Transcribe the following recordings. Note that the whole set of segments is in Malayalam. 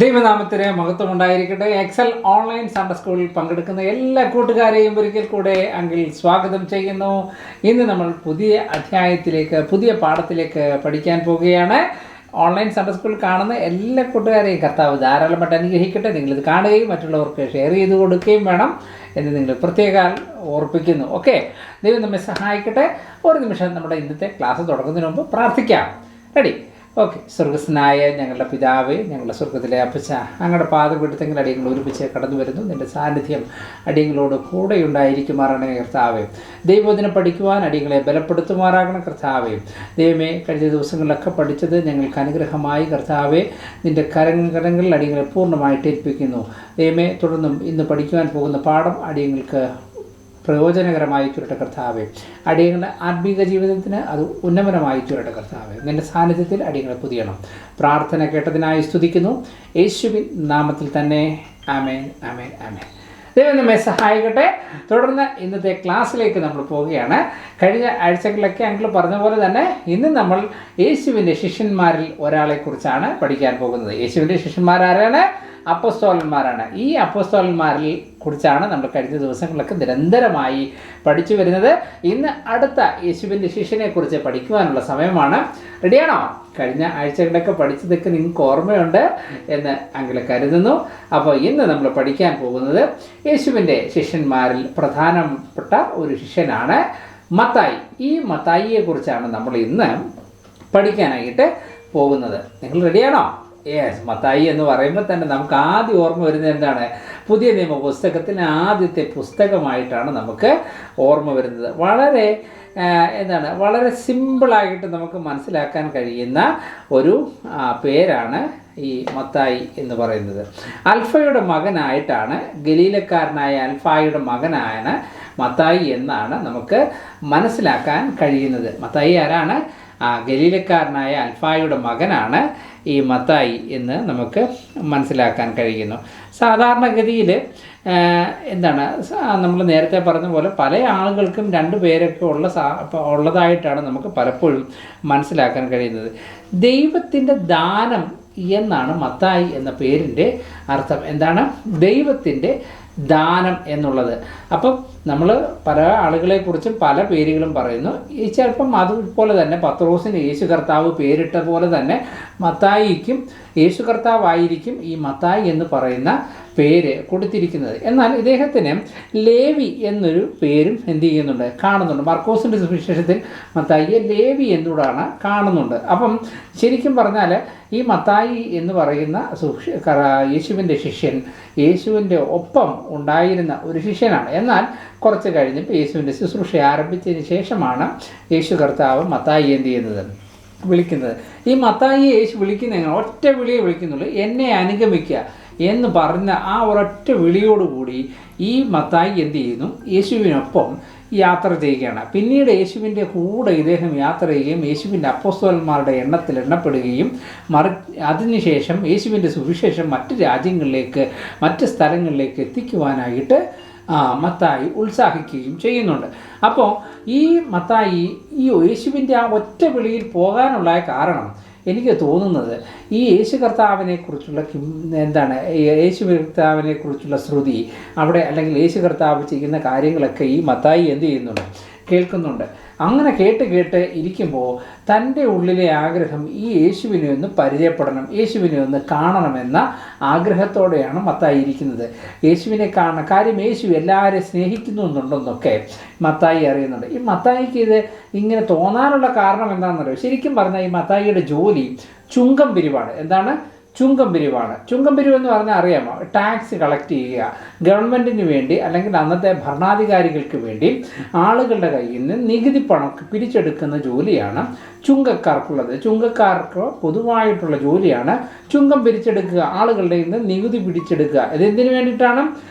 ദൈവനാമത്തിന് മഹത്വമുണ്ടായിരിക്കട്ടെ. എക്സൽ ഓൺലൈൻ സൺഡേ സ്കൂളിൽ പങ്കെടുക്കുന്ന എല്ലാ കൂട്ടുകാരെയും ഒരിക്കൽ കൂടെ അങ്കിൽ സ്വാഗതം ചെയ്യുന്നു. ഇന്ന് നമ്മൾ പുതിയ അധ്യായത്തിലേക്ക്, പുതിയ പാഠത്തിലേക്ക് പഠിക്കാൻ പോവുകയാണ്. ഓൺലൈൻ സൺഡേ സ്കൂളിൽ കാണുന്ന എല്ലാ കൂട്ടുകാരെയും കർത്താവ് ധാരാളമായിട്ട് അനുഗ്രഹിക്കട്ടെ. നിങ്ങളിത് കാണുകയും മറ്റുള്ളവർക്ക് ഷെയർ ചെയ്ത് കൊടുക്കുകയും വേണം എന്ന് നിങ്ങൾ പ്രത്യേകം ഓർപ്പിക്കുന്നു. ഓക്കെ, ദൈവം നമ്മെ സഹായിക്കട്ടെ. ഒരു നിമിഷം നമ്മുടെ ഇന്നത്തെ ക്ലാസ് തുടങ്ങുന്നതിന് മുമ്പ് പ്രാർത്ഥിക്കാം. റെഡി? ഓക്കെ. സ്വർഗസ്നായ ഞങ്ങളുടെ പിതാവേ, ഞങ്ങളുടെ സ്വർഗത്തിലെ അപ്പച്ച, അങ്ങയുടെ പാദപീഠത്തെങ്കിൽ അടിയങ്ങൾ ഒരുമിച്ച് കടന്നു വരുന്നു. നിൻ്റെ സാന്നിധ്യം അടിയങ്ങളോട് കൂടെ ഉണ്ടായിരിക്കുമാറാണ് കർത്താവേ. ദൈവവചനം പഠിക്കുവാൻ അടിയങ്ങളെ ബലപ്പെടുത്തുമാറാകണം കർത്താവേ. ദൈവമേ, കഴിഞ്ഞ ദിവസങ്ങളിലൊക്കെ പഠിച്ചത് ഞങ്ങൾക്ക് അനുഗ്രഹമായി കർത്താവേ. നിൻ്റെ കരങ്ങളിൽ അടിയങ്ങളെ പൂർണ്ണമായിട്ട് ഏൽപ്പിക്കുന്നു. ദൈവമേ, തുടർന്നും ഇന്ന് പഠിക്കുവാൻ പോകുന്ന പാഠം അടിയങ്ങൾക്ക് പ്രയോജനകരമായി തീരട്ടെ കർത്താവേ. അടിയങ്ങളുടെ ആത്മീക ജീവിതത്തിന് അത് ഉന്നമനമായി തീരട്ടെ കർത്താവേ. നിൻ്റെ സാന്നിധ്യത്തിൽ അടിയങ്ങളെ പുതിയണം. പ്രാർത്ഥന കേട്ടതിനായി സ്തുതിക്കുന്നു, യേശുവിൻ നാമത്തിൽ തന്നെ. ആമേൻ, ആമേൻ, ആമേൻ. ദൈവം നമ്മെ സഹായിക്കട്ടെ. തുടർന്ന് ഇന്നത്തെ ക്ലാസ്സിലേക്ക് നമ്മൾ പോവുകയാണ്. കഴിഞ്ഞ ആഴ്ചകളിലൊക്കെ അങ്കിൾ പറഞ്ഞ പോലെ തന്നെ ഇന്ന് നമ്മൾ യേശുവിൻ്റെ ശിഷ്യന്മാരിൽ ഒരാളെക്കുറിച്ചാണ് പഠിക്കാൻ പോകുന്നത്. യേശുവിൻ്റെ ശിഷ്യന്മാരാരാണ്? അപ്പോസ്തലന്മാരാണ്. ഈ അപ്പോസ്തലന്മാരിൽ കുറിച്ചാണ് നമ്മൾ കഴിഞ്ഞ ദിവസങ്ങളിലൊക്കെ നിരന്തരമായി പഠിച്ചു വരുന്നത്. ഇന്ന് അടുത്ത യേശുവിൻ്റെ ശിഷ്യനെ കുറിച്ച് പഠിക്കുവാനുള്ള സമയമാണ്. റെഡിയാണോ? കഴിഞ്ഞ ആഴ്ചകളിലൊക്കെ പഠിച്ചതൊക്കെ നിങ്ങൾക്ക് ഓർമ്മയുണ്ട് എന്ന് അങ്കിൾ കരുതുന്നു. അപ്പോൾ ഇന്ന് നമ്മൾ പഠിക്കാൻ പോകുന്നത് യേശുവിൻ്റെ ശിഷ്യന്മാരിൽ പ്രധാനപ്പെട്ട ഒരു ശിഷ്യനാണ് മത്തായി. ഈ മത്തായിയെ കുറിച്ചാണ് നമ്മൾ ഇന്ന് പഠിക്കാനായിട്ട് പോകുന്നത്. നിങ്ങൾ റെഡിയാണോ? യെസ്. മത്തായി എന്ന് പറയുമ്പോൾ തന്നെ നമുക്ക് ആദ്യം ഓർമ്മ വരുന്നത് എന്താണ്? പുതിയ നിയമ പുസ്തകത്തിലെ ആദ്യത്തെ പുസ്തകമായിട്ടാണ് നമുക്ക് ഓർമ്മ വരുന്നത്. വളരെ സിമ്പിളായിട്ട് നമുക്ക് മനസ്സിലാക്കാൻ കഴിയുന്ന ഒരു പേരാണ് ഈ മത്തായി എന്ന് പറയുന്നത്. അൽഫയുടെ മകനായിട്ടാണ്, ഗലീലക്കാരനായ അൽഫായുടെ മകനാണ് മത്തായി എന്നാണ് നമുക്ക് മനസ്സിലാക്കാൻ കഴിയുന്നത്. മത്തായി ആരാണ്? ഗലീലക്കാരനായ അൽഫായുടെ മകനാണ് ഈ മത്തായി എന്ന് നമുക്ക് മനസ്സിലാക്കാൻ കഴിയുന്നു. സാധാരണഗതിയിൽ നമ്മൾ നേരത്തെ പറഞ്ഞ പോലെ പല ആളുകൾക്കും രണ്ട് പേരൊക്കെ ഉള്ളതായിട്ടാണ് നമുക്ക് പലപ്പോഴും മനസ്സിലാക്കാൻ കഴിയുന്നത്. ദൈവത്തിൻ്റെ ദാനം എന്നാണ് മത്തായി എന്ന പേരിൻ്റെ അർത്ഥം. എന്താണ്? ദൈവത്തിൻ്റെ ദാനം എന്നുള്ളത്. അപ്പം നമ്മൾ പല ആളുകളെക്കുറിച്ചും പല പേരുകളും പറയുന്നു. ഈ ചിലപ്പം അതുപോലെ തന്നെ പത്രോസിന് യേശു കർത്താവ് പേരിട്ട പോലെ തന്നെ മത്തായിക്കും യേശു കർത്താവായിരിക്കും ഈ മത്തായി എന്ന് പറയുന്ന പേര് കൊടുത്തിരിക്കുന്നത്. എന്നാൽ ഇദ്ദേഹത്തിന് ലേവി എന്നൊരു പേരും കാണുന്നുണ്ട്. മർക്കോസിൻ്റെ സുവിശേഷത്തിൽ മത്തായിയെ ലേവി എന്നൂടാണ് കാണുന്നുണ്ട്. അപ്പം ശരിക്കും പറഞ്ഞാൽ ഈ മത്തായി എന്ന് പറയുന്ന യേശുവിൻ്റെ ശിഷ്യൻ യേശുവിൻ്റെ ഒപ്പം ഉണ്ടായിരുന്ന ഒരു ശിഷ്യനാണ്. എന്നാൽ കുറച്ച് കഴിഞ്ഞപ്പോൾ യേശുവിൻ്റെ ശുശ്രൂഷ ആരംഭിച്ചതിന് ശേഷമാണ് യേശു കർത്താവ് മത്തായി വിളിക്കുന്നത്. ഈ മത്തായിയെ യേശു വിളിക്കുന്ന ഒറ്റ വിളിയെ വിളിക്കുന്നുള്ളൂ, എന്നെ അനുഗമിക്കുക എന്ന് പറഞ്ഞ ആ ഒരൊറ്റ വിളിയോടുകൂടി ഈ മത്തായി യേശുവിനൊപ്പം യാത്ര ചെയ്യുകയാണ്. പിന്നീട് യേശുവിൻ്റെ കൂടെ ഇദ്ദേഹം യാത്ര ചെയ്യുകയും യേശുവിൻ്റെ അപ്പോസ്തലന്മാരുടെ എണ്ണത്തിൽ എണ്ണപ്പെടുകയും അതിനുശേഷം യേശുവിൻ്റെ സുവിശേഷം മറ്റ് രാജ്യങ്ങളിലേക്ക്, മറ്റ് സ്ഥലങ്ങളിലേക്ക് എത്തിക്കുവാനായിട്ട് മത്തായി ഉത്സാഹിക്കുകയും ചെയ്യുന്നുണ്ട്. അപ്പോൾ ഈ മത്തായി ഈ യേശുവിൻ്റെ ആ ഒറ്റ വിളിയിൽ പോകാനുള്ള കാരണം എനിക്ക് തോന്നുന്നത് ഈ യേശു കർത്താവിനെക്കുറിച്ചുള്ള യേശു കർത്താവിനെക്കുറിച്ചുള്ള ശ്രുതി അവിടെ, അല്ലെങ്കിൽ യേശു കർത്താവ് ചെയ്യുന്ന കാര്യങ്ങളൊക്കെ ഈ മത്തായി കേൾക്കുന്നുണ്ട്. അങ്ങനെ കേട്ട് ഇരിക്കുമ്പോൾ തൻ്റെ ഉള്ളിലെ ആഗ്രഹം ഈ യേശുവിനെ ഒന്ന് പരിചയപ്പെടണം, യേശുവിനെ ഒന്ന് കാണണമെന്ന ആഗ്രഹത്തോടെയാണ് മത്തായി ഇരിക്കുന്നത്. യേശുവിനെ കാണണം. കാര്യം യേശു എല്ലാവരെയും സ്നേഹിക്കുന്നുണ്ടെന്നൊക്കെ മത്തായി അറിയുന്നുണ്ട്. ഈ മത്തായിക്ക് ഇത് ഇങ്ങനെ തോന്നാനുള്ള കാരണം എന്താണെന്നറിയോ? ശരിക്കും പറഞ്ഞാൽ ഈ മത്തായിയുടെ ജോലി ചുങ്കം പിരിവാണ്. എന്താണ്? ചുങ്കം പിരിവാണ്. ചുങ്കം പിരിവ് എന്ന് പറഞ്ഞാൽ അറിയാമോ? ടാക്സ് കളക്ട് ചെയ്യുക. ഗവൺമെൻറ്റിന് വേണ്ടി, അല്ലെങ്കിൽ അന്നത്തെ ഭരണാധികാരികൾക്ക് വേണ്ടി ആളുകളുടെ കയ്യിൽ നിന്ന് നികുതി പണം പിരിച്ചെടുക്കുന്ന ജോലിയാണ് ചുങ്കക്കാർക്കുള്ളത്. ചുങ്കക്കാർക്ക് പൊതുവായിട്ടുള്ള ജോലിയാണ് ചുങ്കം പിരിച്ചെടുക്കുക, ആളുകളുടെ നിന്ന് നികുതി പിടിച്ചെടുക്കുക. ഇതെന്തിനു വേണ്ടിയിട്ടാണ്?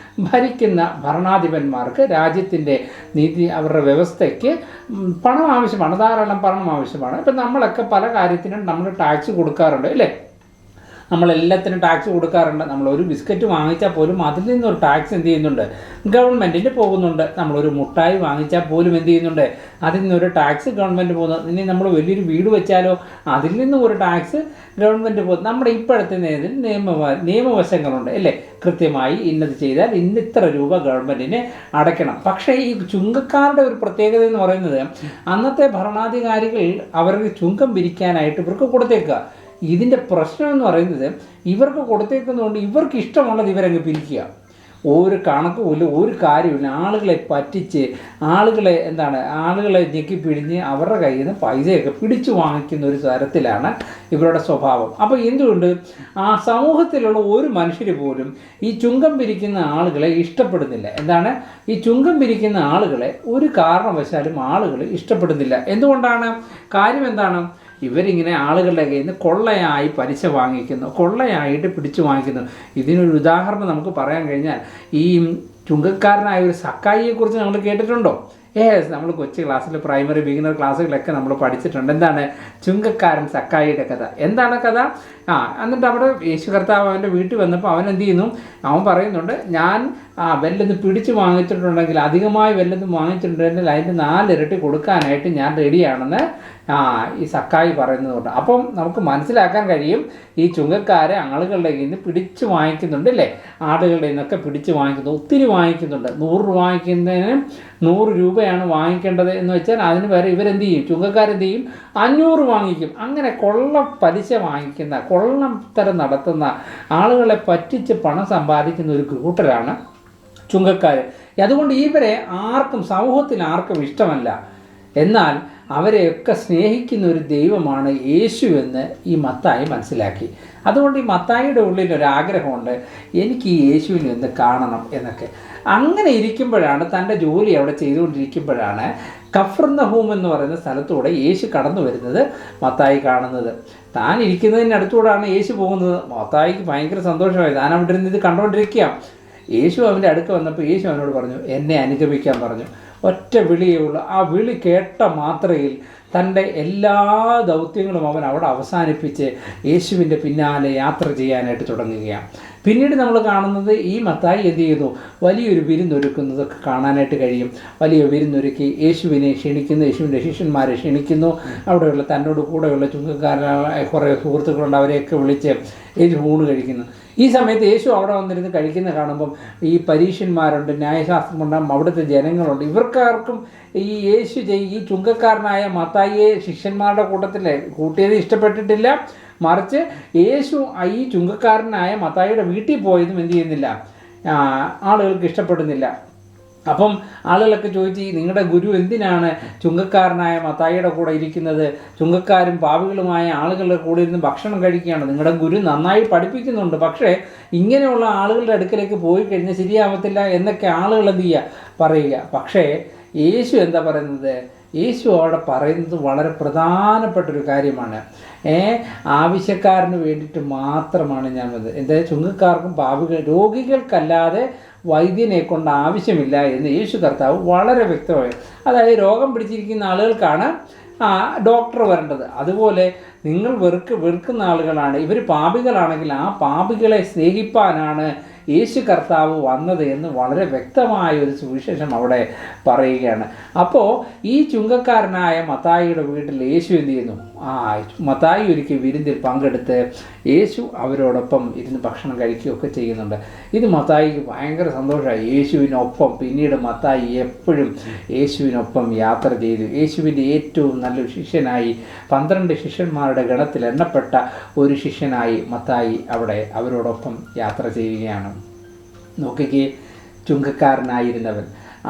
ഭരിക്കുന്ന ഭരണാധിപന്മാർക്ക്, രാജ്യത്തിൻ്റെ നീതി, അവരുടെ വ്യവസ്ഥയ്ക്ക് പണം ആവശ്യമാണ്, ധാരാളം പണം ആവശ്യമാണ്. ഇപ്പം നമ്മളൊക്കെ പല കാര്യത്തിനും നമ്മൾ ടാക്സ് കൊടുക്കാറുണ്ട്, അല്ലേ? നമ്മളെല്ലാത്തിനും ടാക്സ് കൊടുക്കാറുണ്ട്. നമ്മളൊരു ബിസ്ക്കറ്റ് വാങ്ങിച്ചാൽ പോലും അതിൽ നിന്നൊരു ടാക്സ് എന്ത് ചെയ്യുന്നുണ്ട്, ഗവൺമെൻറ്റിന് പോകുന്നുണ്ട്. നമ്മളൊരു മുട്ടായി വാങ്ങിച്ചാൽ പോലും എന്ത് ചെയ്യുന്നുണ്ട്, അതിൽ നിന്നൊരു ടാക്സ് ഗവൺമെൻറ് പോകുന്നു. ഇനി നമ്മൾ വലിയൊരു വീട് വെച്ചാലോ അതിൽ നിന്നും ഒരു ടാക്സ് ഗവൺമെൻറ് പോകും. നമ്മുടെ ഇപ്പോഴത്തെ നിയമവശങ്ങളുണ്ട് അല്ലേ, കൃത്യമായി ഇന്നത് ചെയ്താൽ ഇത്ര രൂപ ഗവൺമെൻറ്റിന് അടയ്ക്കണം. പക്ഷേ ഈ ചുങ്കക്കാരുടെ ഒരു പ്രത്യേകത എന്ന് പറയുന്നത്, അന്നത്തെ ഭരണാധികാരികൾ അവർക്ക് ചുങ്കം പിരിക്കാനായിട്ട് ഇവർക്ക് കൊടുത്തേക്കുക. ഇതിൻ്റെ പ്രശ്നം എന്ന് പറയുന്നത്, ഇവർക്ക് കൊടുത്തേക്കുന്നതുകൊണ്ട് ഇവർക്ക് ഇഷ്ടമുള്ളത് ഇവരങ്ങ് പിരിക്കുക. ഒരു കണക്കുമില്ല, ഒരു കാര്യമില്ല. ആളുകളെ പറ്റിച്ച് ആളുകളെ ഞെക്കിപ്പിടിഞ്ഞ് അവരുടെ കയ്യിൽ നിന്ന് പൈസയൊക്കെ പിടിച്ചു വാങ്ങിക്കുന്ന ഒരു തരത്തിലാണ് ഇവരുടെ സ്വഭാവം. അപ്പോൾ എന്തുകൊണ്ട് ആ സമൂഹത്തിലുള്ള ഒരു മനുഷ്യർ പോലും ഈ ചുങ്കം പിരിക്കുന്ന ആളുകളെ ഇഷ്ടപ്പെടുന്നില്ല. ഈ ചുങ്കം പിരിക്കുന്ന ആളുകളെ ഒരു കാരണവശാലും ആളുകൾ ഇഷ്ടപ്പെടുന്നില്ല. എന്തുകൊണ്ടാണ്? കാര്യം എന്താണ്? ഇവരിങ്ങനെ ആളുകളുടെ കയ്യിൽ നിന്ന് കൊള്ളയായി പലിശ വാങ്ങിക്കുന്നു, കൊള്ളയായിട്ട് പിടിച്ചു വാങ്ങിക്കുന്നു. ഇതിനൊരു ഉദാഹരണം നമുക്ക് പറയാൻ കഴിഞ്ഞാൽ, ഈ ചുങ്കക്കാരനായ ഒരു സക്കായിയെക്കുറിച്ച് നമ്മൾ കേട്ടിട്ടുണ്ടോ? നമ്മൾ കൊച്ചു ക്ലാസ്സിൽ പ്രൈമറി ബിഗിനർ ക്ലാസ്സുകളൊക്കെ നമ്മൾ പഠിച്ചിട്ടുണ്ട്. എന്താണ് ചുങ്കക്കാരൻ സക്കായിയുടെ കഥ? എന്താണ് കഥ? എന്നിട്ട് അവിടെ യേശു കർത്താവ് അവൻ്റെ വീട്ടിൽ വന്നപ്പോൾ അവൻ എന്ത് ചെയ്യുന്നു, അവൻ പറയുന്നുണ്ട്, ഞാൻ വല്ലതും പിടിച്ചു വാങ്ങിച്ചിട്ടുണ്ടെങ്കിൽ, അധികമായി വല്ലതും വാങ്ങിച്ചിട്ടുണ്ടെങ്കിൽ അതിൻ്റെ 4 ഇരട്ടി കൊടുക്കാനായിട്ട് ഞാൻ റെഡിയാണെന്ന് ഈ സക്കായി പറയുന്നതുകൊണ്ട്. അപ്പം നമുക്ക് മനസ്സിലാക്കാൻ കഴിയും, ഈ ചുങ്കക്കാരെ ആളുകളുടെ കയ്യിൽ നിന്ന് പിടിച്ചു വാങ്ങിക്കുന്നുണ്ട് അല്ലേ, ആളുകളുടെ നിന്നൊക്കെ പിടിച്ചു വാങ്ങിക്കുന്നു, ഒത്തിരി വാങ്ങിക്കുന്നുണ്ട്. 100 രൂപ വാങ്ങിക്കുന്നതിന് 100 രൂപയാണ് വാങ്ങിക്കേണ്ടത് എന്ന് വെച്ചാൽ അതിന് വരെ ഇവരെന്ത് ചെയ്യും, ചുങ്കക്കാരെന്ത് ചെയ്യും, 500 വാങ്ങിക്കും. അങ്ങനെ കൊള്ള പലിശ വാങ്ങിക്കുന്ന, കൊള്ളത്തരം നടത്തുന്ന, ആളുകളെ പറ്റിച്ച് പണം സമ്പാദിക്കുന്ന ഒരു കൂട്ടരാണ് ചുങ്കക്കാർ. അതുകൊണ്ട് ഇവരെ സമൂഹത്തിൽ ആർക്കും ഇഷ്ടമല്ല. എന്നാൽ അവരെയൊക്കെ സ്നേഹിക്കുന്ന ഒരു ദൈവമാണ് യേശു എന്ന് ഈ മത്തായി മനസ്സിലാക്കി. അതുകൊണ്ട് ഈ മത്തായിയുടെ ഉള്ളിൽ ഒരാഗ്രഹമുണ്ട്, എനിക്ക് ഈ യേശുവിനെ ഒന്ന് കാണണം എന്നൊക്കെ. അങ്ങനെ ഇരിക്കുമ്പോഴാണ്, തൻ്റെ ജോലി അവിടെ ചെയ്തുകൊണ്ടിരിക്കുമ്പോഴാണ് കഫർന്നഹൂം എന്ന് പറയുന്ന സ്ഥലത്തൂടെ യേശു കടന്നു വരുന്നത് മത്തായി കാണുന്നത്. താൻ ഇരിക്കുന്നതിന് അടുത്തൂടാണ് യേശു പോകുന്നത്. മത്തായിക്ക് ഭയങ്കര സന്തോഷമായി. താൻ അവിടെ ഇരുന്ന് ഇത് കണ്ടുകൊണ്ടിരിക്കുക. യേശു അവൻ്റെ അടുക്ക് വന്നപ്പോൾ യേശു അവനോട് പറഞ്ഞു, എന്നെ അനുഗമിക്കാൻ പറഞ്ഞു. ഒറ്റ വിളിയേ ഉള്ളൂ. ആ വിളി കേട്ട മാത്രയിൽ തൻ്റെ എല്ലാ ദൗത്യങ്ങളും അവൻ അവിടെ അവസാനിപ്പിച്ച് യേശുവിൻ്റെ പിന്നാലെ യാത്ര ചെയ്യാനായിട്ട് തുടങ്ങുകയാണ്. പിന്നീട് നമ്മൾ കാണുന്നത്, ഈ മത്തായി എന്ത് ചെയ്യുന്നു, വലിയൊരു വിരുന്നൊരുക്കുന്നതൊക്കെ കാണാനായിട്ട് കഴിയും. വലിയ വിരുന്നൊരുക്കി യേശുവിനെ ക്ഷണിക്കുന്നു, യേശുവിൻ്റെ ശിഷ്യന്മാരെ ക്ഷണിക്കുന്നു. അവിടെയുള്ള തന്നോട് കൂടെയുള്ള ചുങ്കക്കാരായ കുറേ സുഹൃത്തുക്കളുണ്ട്, അവരെയൊക്കെ വിളിച്ച് യേശു ഊണ് കഴിക്കുന്നു. ഈ സമയത്ത് യേശു അവിടെ വന്നിരുന്ന് കഴിക്കുന്ന കാണുമ്പം ഈ പരീശന്മാരുണ്ട്, ന്യായശാസ്ത്രമുണ്ടാകും, അവിടുത്തെ ജനങ്ങളുണ്ട്. ഇവർക്കാർക്കും ഈ ഈ ചുങ്കക്കാരനായ മത്തായിയെ ശിഷ്യന്മാരുടെ കൂട്ടിയത് ഇഷ്ടപ്പെട്ടിട്ടില്ല. മറിച്ച് യേശു ഈ ചുങ്കക്കാരനായ മത്തായിയുടെ വീട്ടിൽ പോയതും എന്ത് ചെയ്യുന്നില്ല, ആളുകൾക്ക് ഇഷ്ടപ്പെടുന്നില്ല. അപ്പം ആളുകളൊക്കെ ചോദിച്ച്, നിങ്ങളുടെ ഗുരു എന്തിനാണ് ചുങ്കക്കാരനായ മത്തായിയുടെ കൂടെ ഇരിക്കുന്നത്? ചുങ്കക്കാരും പാപികളുമായ ആളുകളുടെ കൂടെ ഇരുന്ന് ഭക്ഷണം കഴിക്കുകയാണ്. നിങ്ങളുടെ ഗുരു നന്നായി പഠിപ്പിക്കുന്നുണ്ട്, പക്ഷേ ഇങ്ങനെയുള്ള ആളുകളുടെ അടുക്കലേക്ക് പോയി കഴിഞ്ഞാൽ ശരിയാവത്തില്ല എന്നൊക്കെ ആളുകൾ എന്ത് പറയുക. പക്ഷേ യേശു എന്താ പറയുന്നത്? യേശു അവിടെ പറയുന്നത് വളരെ പ്രധാനപ്പെട്ടൊരു കാര്യമാണ്. ആവശ്യക്കാരന് വേണ്ടിയിട്ട് മാത്രമാണ് ഞാൻ വന്നത്. എന്തായാലും ചുങ്കക്കാർക്കും രോഗികൾക്കല്ലാതെ വൈദ്യനെ കൊണ്ട് ആവശ്യമില്ല എന്ന് യേശു കർത്താവ് വളരെ വ്യക്തമായി. അതായത് രോഗം പിടിച്ചിരിക്കുന്ന ആളുകൾക്കാണ് ഡോക്ടർ വരേണ്ടത്. അതുപോലെ നിങ്ങൾ വെറുക്കുന്ന ആളുകളാണ്, ഇവർ പാപികളാണെങ്കിൽ ആ പാപികളെ സ്നേഹിപ്പാനാണ് യേശു കർത്താവ് വന്നത് എന്ന് വളരെ വ്യക്തമായ ഒരു സുവിശേഷം അവിടെ പറയുകയാണ്. അപ്പോൾ ഈ ചുങ്കക്കാരനായ മത്തായിയുടെ വീട്ടിൽ യേശു എന്ത് ചെയ്യുന്നു? മത്തായി ഒരിക്കൽ വിരുന്നിൽ പങ്കെടുത്ത് യേശു അവരോടൊപ്പം ഇരുന്ന് ഭക്ഷണം കഴിക്കുകയൊക്കെ ചെയ്യുന്നുണ്ട്. ഇത് മത്തായിക്ക് ഭയങ്കര സന്തോഷമായി. യേശുവിനൊപ്പം പിന്നീട് മത്തായി എപ്പോഴും യേശുവിനൊപ്പം യാത്ര ചെയ്തു. യേശുവിൻ്റെ ഏറ്റവും നല്ലൊരു ശിഷ്യനായി, 12 ശിഷ്യന്മാരുടെ ഗണത്തിൽ എണ്ണപ്പെട്ട ഒരു ശിഷ്യനായി മത്തായി അവിടെ അവരോടൊപ്പം യാത്ര ചെയ്യുകയാണ്. നോക്കിക്കേ, ചുങ്കക്കാരനായിരുന്നവൻ,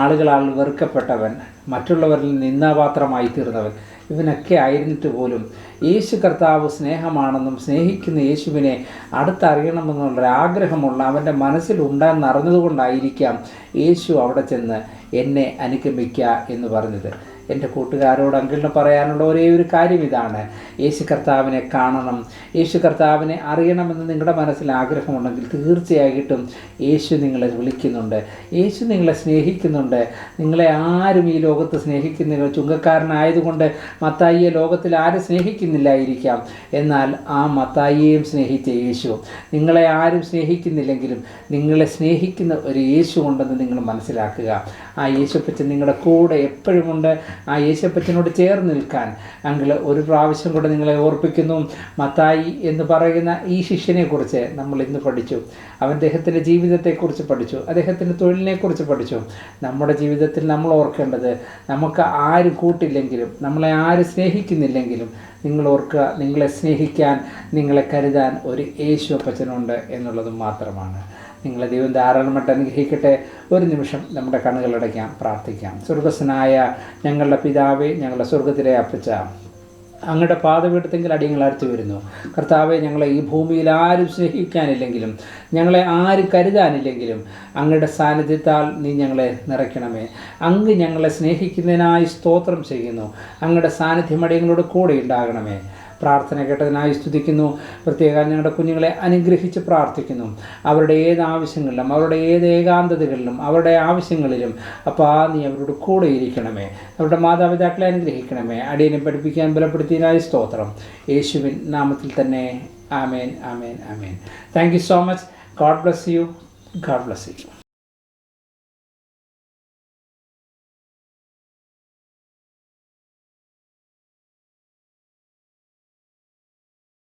ആളുകളാൽ വെറുക്കപ്പെട്ടവൻ, മറ്റുള്ളവരിൽ നിന്ദാപാത്രമായി തീർന്നവൻ, ഇവനൊക്കെ ആയിരുന്നിട്ട് പോലും യേശു കർത്താവ് സ്നേഹമാണെന്നും സ്നേഹിക്കുന്ന യേശുവിനെ അടുത്തറിയണമെന്നുള്ളൊരാഗ്രഹമുള്ള അവൻ്റെ മനസ്സിലുണ്ടെന്നറിഞ്ഞതുകൊണ്ടായിരിക്കാം യേശു അവിടെ ചെന്ന് എന്നെ അനുഗമിക്കുക എന്ന് പറഞ്ഞത്. എൻ്റെ കൂട്ടുകാരോട് അങ്കിളിന് പറയാനുള്ള ഒരേ ഒരു കാര്യം ഇതാണ്: യേശു കർത്താവിനെ കാണണം, യേശു കർത്താവിനെ അറിയണമെന്ന് നിങ്ങളുടെ മനസ്സിൽ ആഗ്രഹമുണ്ടെങ്കിൽ തീർച്ചയായിട്ടും യേശു നിങ്ങളെ വിളിക്കുന്നുണ്ട്, യേശു നിങ്ങളെ സ്നേഹിക്കുന്നുണ്ട്. നിങ്ങളെ ആരും ഈ ലോകത്ത് സ്നേഹിക്കുന്നില്ല. ചുങ്കക്കാരനായതുകൊണ്ട് മത്തായിയെ ലോകത്തിൽ ആരും സ്നേഹിക്കുന്നില്ലായിരിക്കാം. എന്നാൽ ആ മത്തായിയെയും സ്നേഹിച്ച യേശു, നിങ്ങളെ ആരും സ്നേഹിക്കുന്നില്ലെങ്കിലും നിങ്ങളെ സ്നേഹിക്കുന്ന ഒരു യേശു ഉണ്ടെന്ന് നിങ്ങൾ മനസ്സിലാക്കുക. ആ യേശുപ്പച്ചൻ നിങ്ങളുടെ കൂടെ എപ്പോഴുമുണ്ട്. ആ യേശുപ്പച്ചനോട് ചേർന്ന് നിൽക്കാൻ അങ്കിൾ ഒരു പ്രാവശ്യം കൂടെ നിങ്ങളെ ഓർപ്പിക്കുന്നു. മത്തായി എന്ന് പറയുന്ന ഈ ശിഷ്യനെക്കുറിച്ച് നമ്മൾ ഇന്ന് പഠിച്ചു. അദ്ദേഹത്തിൻ്റെ ജീവിതത്തെക്കുറിച്ച് പഠിച്ചു, അദ്ദേഹത്തിൻ്റെ തൊഴിലിനെക്കുറിച്ച് പഠിച്ചു. നമ്മുടെ ജീവിതത്തിൽ നമ്മൾ ഓർക്കേണ്ടത്, നമുക്ക് ആരും കൂട്ടില്ലെങ്കിലും, നമ്മളെ ആരും സ്നേഹിക്കുന്നില്ലെങ്കിലും നിങ്ങൾ ഓർക്കുക, നിങ്ങളെ സ്നേഹിക്കാൻ, നിങ്ങളെ കരുതാൻ ഒരു യേശു അപ്പച്ചനുണ്ട് എന്നുള്ളത് മാത്രമാണ്. നിങ്ങളെ ദൈവം ധാരാളമായിട്ട് അനുഗ്രഹിക്കട്ടെ. ഒരു നിമിഷം നമ്മുടെ കണ്ണുകളടയ്ക്കാം, പ്രാർത്ഥിക്കാം. സ്വർഗസ്വനായ ഞങ്ങളുടെ പിതാവേ, ഞങ്ങളുടെ സ്വർഗത്തിലെ അപ്പച്ച, അങ്ങയുടെ പാദപീഠത്തെങ്കിൽ അടിയങ്ങൾ അടുത്ത് വരുന്നു. കർത്താവെ, ഞങ്ങളെ ഈ ഭൂമിയിൽ ആരും സ്നേഹിക്കാനില്ലെങ്കിലും, ഞങ്ങളെ ആരും കരുതാനില്ലെങ്കിലും അങ്ങയുടെ സാന്നിധ്യത്താൽ നീ ഞങ്ങളെ നിറയ്ക്കണമേ. അങ്ങ് ഞങ്ങളെ സ്നേഹിക്കുന്നതിനായി സ്തോത്രം ചെയ്യുന്നു. അങ്ങയുടെ സാന്നിധ്യം അടിയങ്ങളോട് കൂടെ ഉണ്ടാകണമേ. പ്രാർത്ഥന കേട്ടതിനായി സ്തുതിക്കുന്നു. പ്രത്യേകം ഞങ്ങളുടെ കുഞ്ഞുങ്ങളെ അനുഗ്രഹിച്ച് പ്രാർത്ഥിക്കുന്നു. അവരുടെ ഏത് ആവശ്യങ്ങളിലും, അവരുടെ ഏത് ഏകാന്തതകളിലും, അവരുടെ ആവശ്യങ്ങളിലും നീ അവരോട് കൂടെ ഇരിക്കണമേ. അവരുടെ മാതാപിതാക്കളെ അനുഗ്രഹിക്കണമേ. അടിയനെ പഠിപ്പിക്കാൻ ബലപ്പെടുത്തിയതിനായി സ്തോത്രം. യേശുവിൻ നാമത്തിൽ തന്നെ. Amen, amen, amen. Thank you so much. God bless you. God bless U.